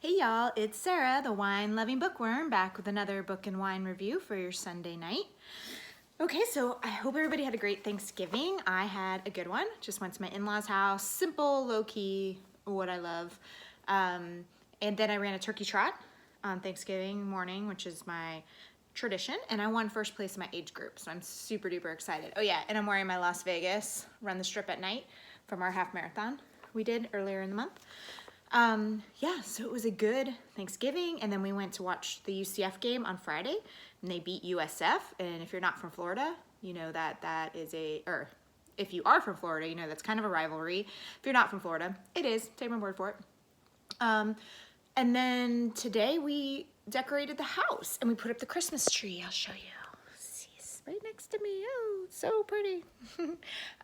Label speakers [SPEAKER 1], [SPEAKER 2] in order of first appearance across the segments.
[SPEAKER 1] Hey y'all, it's Sarah, the wine-loving bookworm, back with another book and wine review for your Sunday night. Okay, so I hope everybody had a great Thanksgiving. I had a good one. Just went to my in-laws' house. Simple, low-key, what I love. And then I ran a turkey trot on Thanksgiving morning, which is my tradition, and I won first place in my age group, so I'm super duper excited. Oh yeah, and I'm wearing my Las Vegas Run the Strip at Night from our half marathon we did earlier in the month. Yeah, so it was a good Thanksgiving, and then we went to watch the UCF game on Friday, and they beat USF, and if you're not from Florida, you know that is or if you are from Florida, you know that's kind of a rivalry. If you're not from Florida, it is, take my word for it. And then today we decorated the house, and we put up the Christmas tree. I'll show you. See, it's right next to me. Oh, it's so pretty.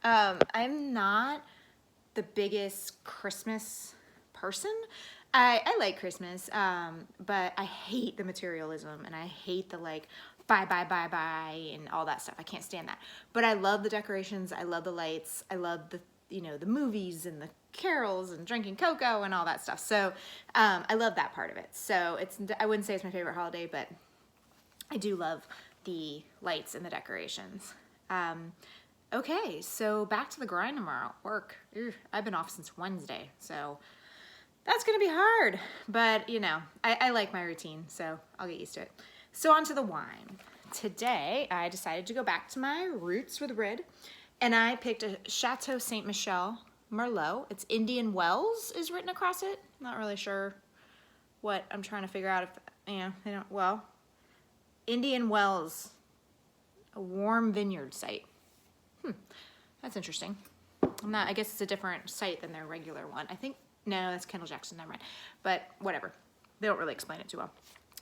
[SPEAKER 1] I'm not the biggest Christmas person. I like Christmas, but I hate the materialism, and I hate the like buy and all that stuff. I can't stand that. But I love the decorations. I love the lights. I love the the movies and the carols and drinking cocoa and all that stuff. So I love that part of it. So I wouldn't say it's my favorite holiday, but I do love the lights and the decorations. Okay, so back to the grind tomorrow. Work. I've been off since Wednesday, so that's gonna be hard, but I like my routine, so I'll get used to it. So on to the wine. Today, I decided to go back to my roots with red, and I picked a Chateau Saint Michel Merlot. It's Indian Wells is written across it. Not really sure what I'm trying to figure out if, Indian Wells, a warm vineyard site. That's interesting. I guess it's a different site than their regular one. No, that's Kendall Jackson, never mind. But whatever, they don't really explain it too well.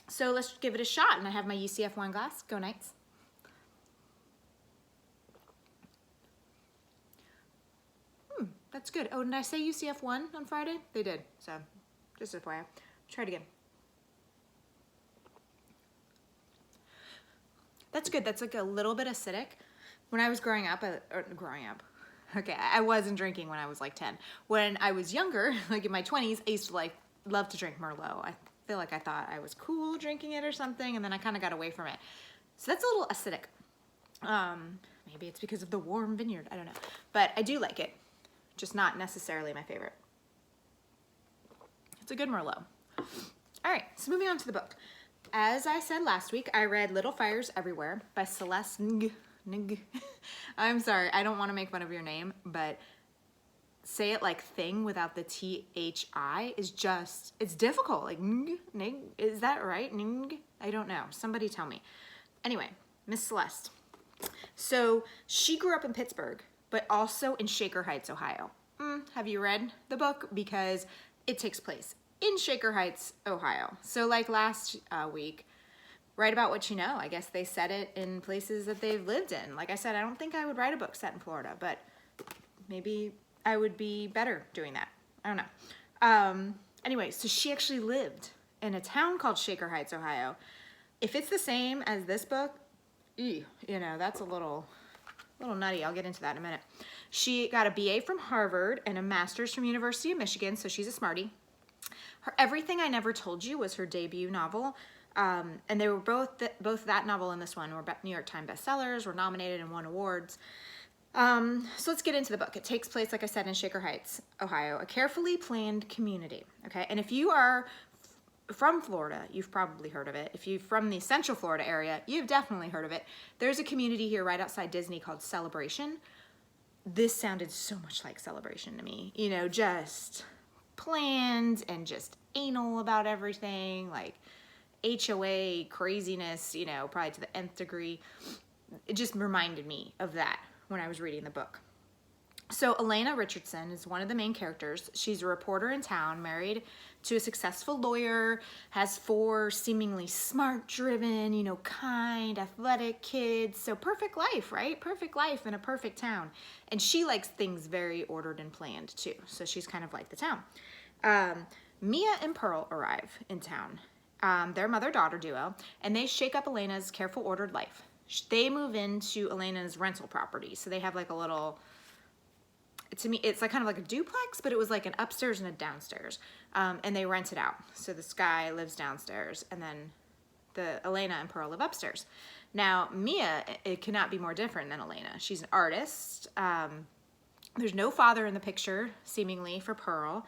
[SPEAKER 1] So let's give it a shot, and I have my UCF wine glass. Go Knights. That's good. Oh, did I say UCF won on Friday? They did, so just FYI. Try it again. That's good. That's like a little bit acidic. When I was growing up, okay, I wasn't drinking when I was like 10. When I was younger, like in my 20s, I used to love to drink Merlot. I feel like I thought I was cool drinking it or something, and then I kind of got away from it. So that's a little acidic. Maybe it's because of the warm vineyard, I don't know. But I do like it, just not necessarily my favorite. It's a good Merlot. All right, so moving on to the book. As I said last week, I read Little Fires Everywhere by Celeste. I'm sorry, I don't want to make fun of your name, but say it like thing without the THI is just, it's difficult. Like, is that right? I don't know. Somebody tell me. Anyway, Miss Celeste. So she grew up in Pittsburgh, but also in Shaker Heights, Ohio. Have you read the book? Because it takes place in Shaker Heights, Ohio. So like last week, write about what you know. I guess they set it in places that they've lived in. Like I said, I don't think I would write a book set in Florida, but maybe I would be better doing that. I don't know. Anyway, so she actually lived in a town called Shaker Heights, Ohio. If it's the same as this book, that's a little nutty. I'll get into that in a minute. She got a BA from Harvard and a master's from University of Michigan, so she's a smarty. Her Everything I Never Told You was her debut novel. And they were both that novel and this one were New York Times bestsellers, were nominated and won awards. So let's get into the book. It takes place, like I said, in Shaker Heights, Ohio, a carefully planned community. Okay, and if you are from Florida, you've probably heard of it. If you're from the Central Florida area, you've definitely heard of it. There's a community here right outside Disney called Celebration. This sounded so much like Celebration to me. Just planned and just anal about everything, like HOA craziness, probably to the nth degree. It just reminded me of that when I was reading the book. So Elena Richardson is one of the main characters. She's a reporter in town, married to a successful lawyer, has 4 seemingly smart, driven, kind, athletic kids. So perfect life, right? Perfect life in a perfect town. And she likes things very ordered and planned too. So she's kind of like the town. Mia and Pearl arrive in town. They're mother-daughter duo, and they shake up Elena's careful, ordered life. They move into Elena's rental property. So they have like a little to me, it's like kind of like a duplex, but it was like an upstairs and a downstairs. And they rent it out. So this guy lives downstairs, and then Elena and Pearl live upstairs. Now, Mia, it cannot be more different than Elena. She's an artist. There's no father in the picture, seemingly, for Pearl.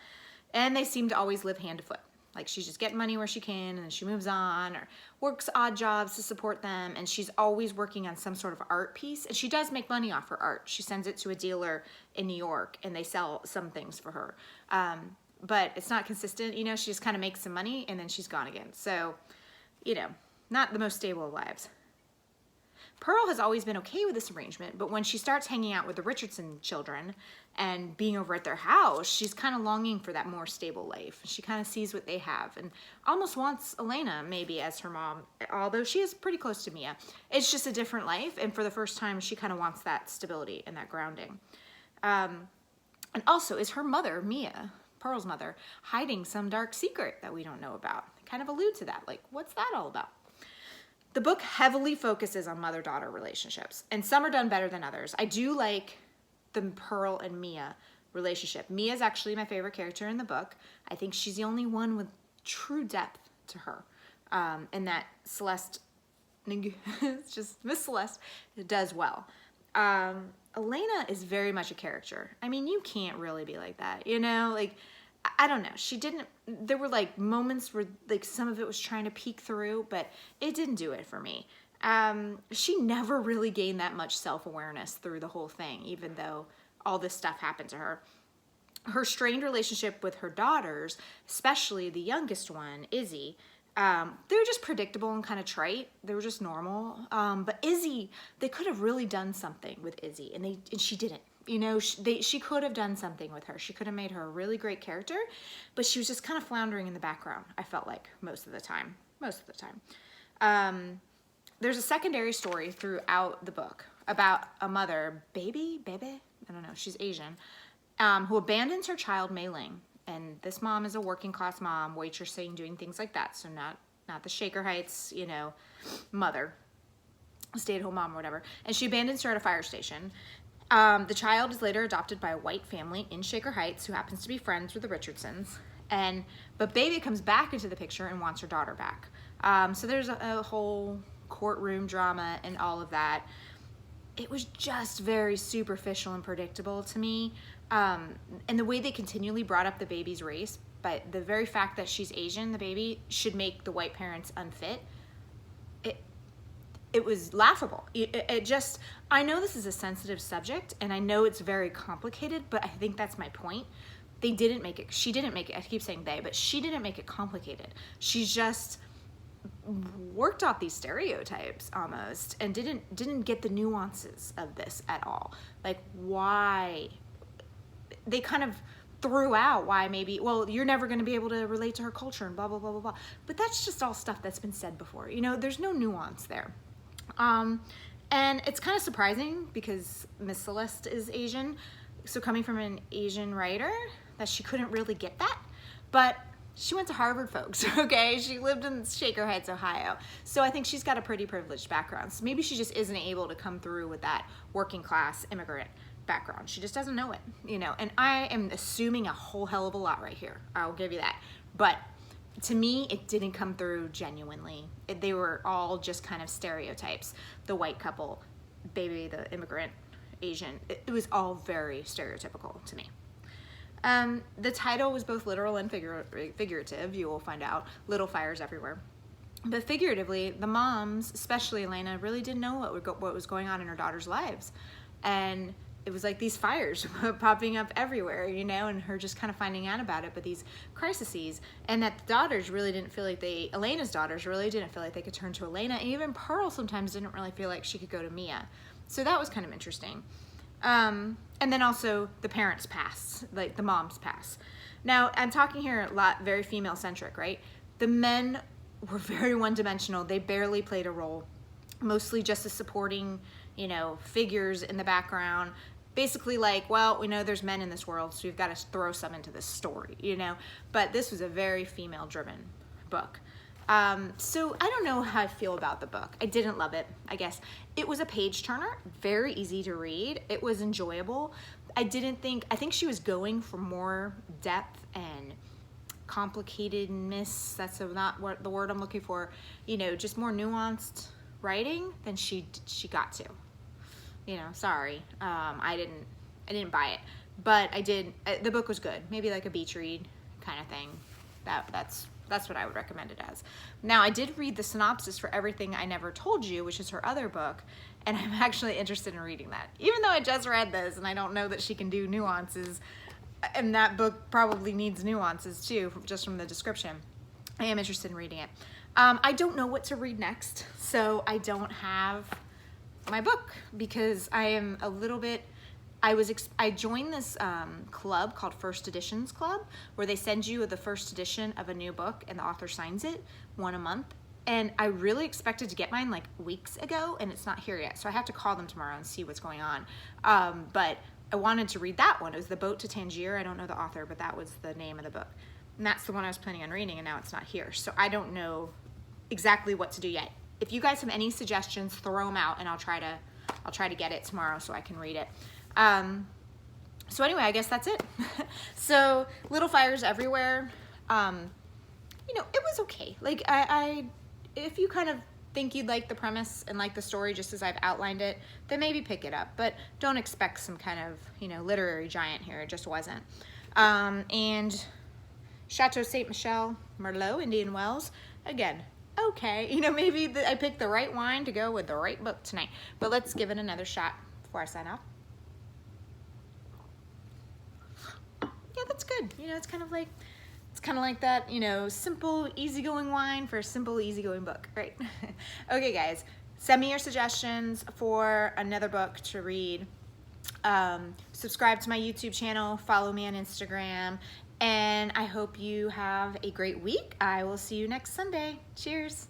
[SPEAKER 1] And they seem to always live hand to foot. Like, she's just getting money where she can, and she moves on, or works odd jobs to support them, and she's always working on some sort of art piece. And she does make money off her art. She sends it to a dealer in New York, and they sell some things for her. But it's not consistent, you know, she just kind of makes some money, and then she's gone again. So, you know, not the most stable of lives. Pearl has always been okay with this arrangement, but when she starts hanging out with the Richardson children and being over at their house, she's kind of longing for that more stable life. She kind of sees what they have and almost wants Elena maybe as her mom, although she is pretty close to Mia. It's just a different life, and for the first time, she kind of wants that stability and that grounding. And also, is her mother, Mia, Pearl's mother, hiding some dark secret that we don't know about? They kind of allude to that, like, what's that all about? The book heavily focuses on mother-daughter relationships, and some are done better than others. I do like the Pearl and Mia relationship. Mia is actually my favorite character in the book. I think she's the only one with true depth to her, and that Celeste, it's just Miss Celeste, does well. Elena is very much a character. I mean, you can't really be like that, you know? Like, I don't know. She didn't, there were like moments where like some of it was trying to peek through, but it didn't do it for me. She never really gained that much self-awareness through the whole thing, even though all this stuff happened to her. Her strained relationship with her daughters, especially the youngest one, Izzy, they were just predictable and kind of trite. They were just normal. But Izzy, they could have really done something with Izzy, and she didn't. You know, she could have done something with her. She could have made her a really great character, but she was just kind of floundering in the background, I felt like, most of the time. There's a secondary story throughout the book about a mother, baby, I don't know, she's Asian, who abandons her child, Mei Ling. And this mom is a working class mom, waitressing, doing things like that. So not the Shaker Heights, you know, mother, stay-at-home mom or whatever. And she abandons her at a fire station. The child is later adopted by a white family in Shaker Heights who happens to be friends with the Richardsons. But baby comes back into the picture and wants her daughter back. So there's a whole courtroom drama and all of that. It was just very superficial and predictable to me. And the way they continually brought up the baby's race, but the very fact that she's Asian, the baby, should make the white parents unfit. It was laughable. It just, I know this is a sensitive subject, and I know it's very complicated, but I think that's my point. She didn't make it, I keep saying they, but she didn't make it complicated. She just worked off these stereotypes almost, and didn't get the nuances of this at all. Like, why, they kind of threw out why maybe, well, you're never going to be able to relate to her culture and blah, blah, blah, blah, blah. But that's just all stuff that's been said before. You know, there's no nuance there. And it's kind of surprising because Miss Celeste is Asian, so coming from an Asian writer, that she couldn't really get that. But she went to Harvard, folks, okay? She lived in Shaker Heights, Ohio. So I think she's got a pretty privileged background. So maybe she just isn't able to come through with that working class immigrant background. She just doesn't know it, you know? And I am assuming a whole hell of a lot right here. I'll give you that. But to me, it didn't come through genuinely. They were all just kind of stereotypes. The white couple, baby, the immigrant, Asian. It was all very stereotypical to me. The title was both literal and figurative, you will find out. Little fires everywhere. But figuratively, the moms, especially Elena, really didn't know what was going on in her daughters' lives. And it was like these fires popping up everywhere, you know, and her just kind of finding out about it, but these crises, and that the daughters really didn't feel like Elena's daughters really didn't feel like they could turn to Elena, and even Pearl sometimes didn't really feel like she could go to Mia. So that was kind of interesting. And then also the parents' pass, like the moms' pass. Now, I'm talking here a lot, very female-centric, right? The men were very one-dimensional. They barely played a role, mostly just as supporting, you know, figures in the background. Basically like, well, we know there's men in this world, so we've got to throw some into this story, you know? But this was a very female-driven book. So I don't know how I feel about the book. I didn't love it, I guess. It was a page turner, very easy to read. It was enjoyable. I think she was going for more depth and complicatedness, that's not what the word I'm looking for, you know, just more nuanced writing than she got to. You know, sorry, I didn't buy it, but I did. The book was good, maybe like a beach read kind of thing. That's what I would recommend it as. Now, I did read the synopsis for Everything I Never Told You, which is her other book, and I'm actually interested in reading that. Even though I just read this and I don't know that she can do nuances, and that book probably needs nuances too, just from the description, I am interested in reading it. I don't know what to read next, so I don't have my book because I am a little bit, I joined this club called First Editions Club, where they send you the first edition of a new book and the author signs it, one a month. And I really expected to get mine like weeks ago, and it's not here yet. So I have to call them tomorrow and see what's going on. But I wanted to read that one. It was The Boat to Tangier. I don't know the author, but that was the name of the book. And that's the one I was planning on reading, and now it's not here. So I don't know exactly what to do yet. If you guys have any suggestions, throw them out, and I'll try to get it tomorrow so I can read it. So anyway, I guess that's it. So Little Fires Everywhere. You know, it was okay. Like if you kind of think you'd like the premise and like the story just as I've outlined it, then maybe pick it up. But don't expect some kind of, you know, literary giant here. It just wasn't. And Chateau St. Michel, Merlot, Indian Wells. Again, okay. You know, maybe I picked the right wine to go with the right book tonight. But let's give it another shot before I sign off. Yeah, that's good. You know, it's kind of like that, you know, simple, easygoing wine for a simple, easygoing book, right? Okay, guys, send me your suggestions for another book to read. Subscribe to my YouTube channel, follow me on Instagram, and I hope you have a great week. I will see you next Sunday. Cheers.